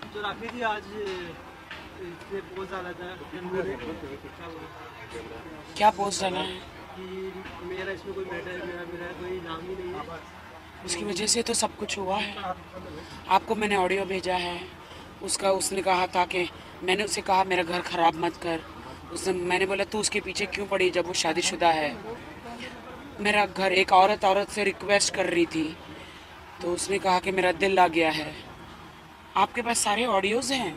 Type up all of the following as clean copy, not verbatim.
जो राखी थी आज इससे बहुत ज़्यादा था क्या पोस्ट डाला है? कि मेरा इसमें कोई मैटर मेरा मेरा कोई नाम ही नहीं है। उसकी वजह से तो सब कुछ हुआ है। आपको मैंने ऑडियो भेजा है उसका। उसने कहा था कि मैंने उसे कहा मेरा घर ख़राब मत कर। उसने मैंने बोला तू उसके पीछे क्यों पड़ी जब वो शादीशुदा है। मेरा घर एक औरत से रिक्वेस्ट कर रही थी तो उसने कहा कि मेरा दिल आ गया है। आपके पास सारे ऑडियोज़ हैं।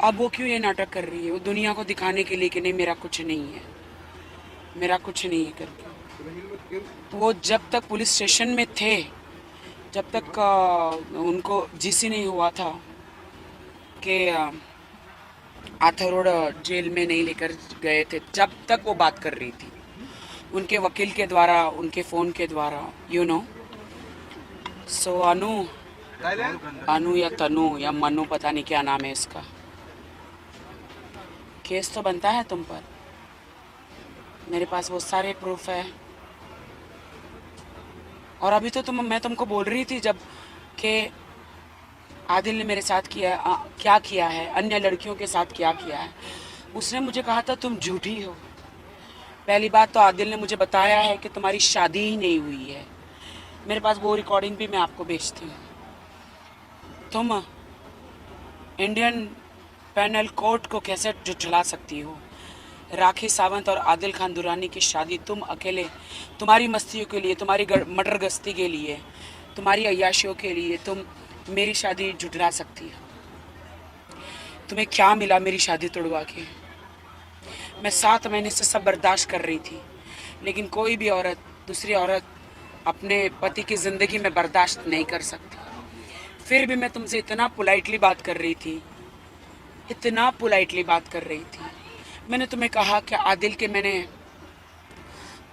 अब वो क्यों ये नाटक कर रही है? वो दुनिया को दिखाने के लिए कि नहीं मेरा कुछ नहीं है, मेरा कुछ नहीं है करके। तो वो जब तक पुलिस स्टेशन में थे, जब तक उनको जीसी नहीं हुआ था कि आर्थर रोड जेल में नहीं लेकर गए थे, जब तक वो बात कर रही थी उनके वकील के द्वारा, उनके फ़ोन के द्वारा, यू नो। सो अनु या तनु या मनु, पता नहीं क्या नाम है इसका, केस तो बनता है तुम पर। मेरे पास वो सारे प्रूफ है। और अभी तो मैं तुमको बोल रही थी जब कि आदिल ने मेरे साथ क्या किया है, अन्य लड़कियों के साथ क्या किया है। उसने मुझे कहा था तुम झूठी हो। पहली बात तो आदिल ने मुझे बताया है कि तुम्हारी शादी ही नहीं हुई है। मेरे पास वो रिकॉर्डिंग भी मैं आपको भेजती हूँ। तुम इंडियन पैनल कोर्ट को कैसे झुठला सकती हो? राखी सावंत और आदिल खान दुरानी की शादी तुम अकेले, तुम्हारी मस्तियों के लिए, तुम्हारी मटर गश्ती के लिए, तुम्हारी अय्याशियों के लिए तुम मेरी शादी झुठला सकती हो? तुम्हें क्या मिला मेरी शादी तोड़वा के? मैं 7 महीने से सब बर्दाश्त कर रही थी, लेकिन कोई भी औरत दूसरी औरत अपने पति की ज़िंदगी में बर्दाश्त नहीं कर सकती। फिर भी मैं तुमसे इतना पोलाइटली बात कर रही थी, इतना पोलाइटली बात कर रही थी। मैंने तुम्हें कहा कि आदिल के मैंने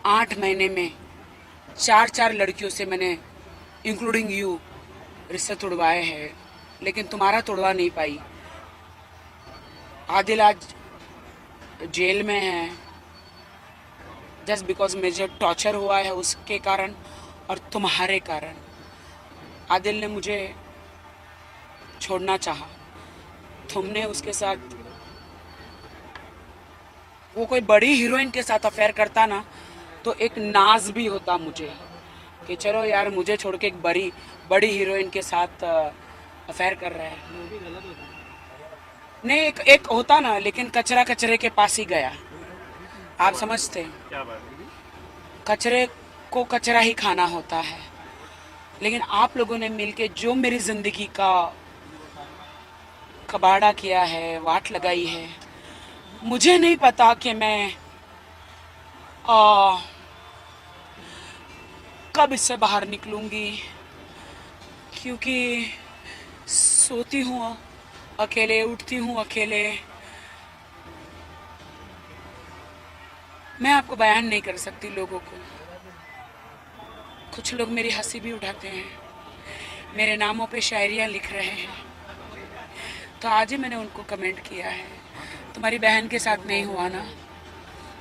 8 महीने में 4 लड़कियों से मैंने इंक्लूडिंग यू रिश्ते तोड़वाए हैं, लेकिन तुम्हारा तोड़वा नहीं पाई। आदिल आज जेल में है जस्ट बिकॉज मुझे टॉर्चर हुआ है उसके कारण और तुम्हारे कारण। आदिल ने मुझे छोड़ना चाहा, तुमने उसके साथ, वो कोई बड़ी हीरोइन के साथ अफेयर करता ना तो एक नाज भी होता मुझे कि चलो यार मुझे छोड़ के एक बड़ी हीरोइन के साथ अफेयर कर रहा है। वो भी गलत होता है। नहीं, एक होता ना, लेकिन कचरा कचरे के पास ही गया। आप समझते हैं? क्या बात है? कचरे को कचरा ही खाना होता है। लेकिन आप लोगों ने मिलके जो मेरी जिंदगी का कबाड़ा किया है, वाट लगाई है, मुझे नहीं पता कि मैं कब इससे बाहर निकलूंगी, क्योंकि सोती हूँ अकेले, उठती हूँ अकेले। मैं आपको बयान नहीं कर सकती लोगों को। कुछ लोग मेरी हंसी भी उठाते हैं, मेरे नामों पे शायरियाँ लिख रहे हैं। तो आज ही मैंने उनको कमेंट किया है, तुम्हारी बहन के साथ नहीं हुआ ना,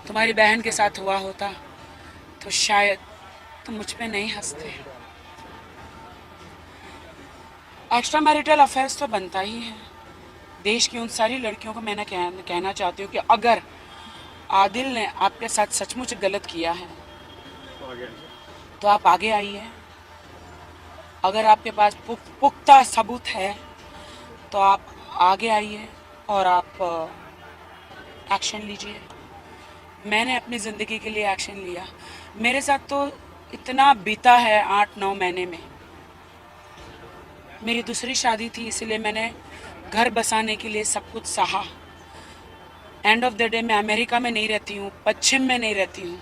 तुम्हारी बहन के साथ हुआ होता तो शायद तुम मुझ पे नहीं हंसते। एक्स्ट्रा मैरिटल अफेयर्स तो बनता ही है। देश की उन सारी लड़कियों को मैंने कहना चाहती हूँ कि अगर आदिल ने आपके साथ सचमुच गलत किया है तो आप आगे आइए। अगर आपके पास पुख्ता सबूत है तो आप आगे आइए और आप एक्शन लीजिए। मैंने अपनी ज़िंदगी के लिए एक्शन लिया। मेरे साथ तो इतना बीता है 8-9 महीने में। मेरी दूसरी शादी थी, इसलिए मैंने घर बसाने के लिए सब कुछ सहा। एंड ऑफ द डे मैं अमेरिका में नहीं रहती हूँ, पश्चिम में नहीं रहती हूँ,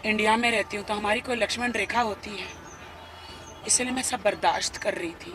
इंडिया में रहती हूँ। तो हमारी कोई लक्ष्मण रेखा होती है, इसलिए मैं सब बर्दाश्त कर रही थी।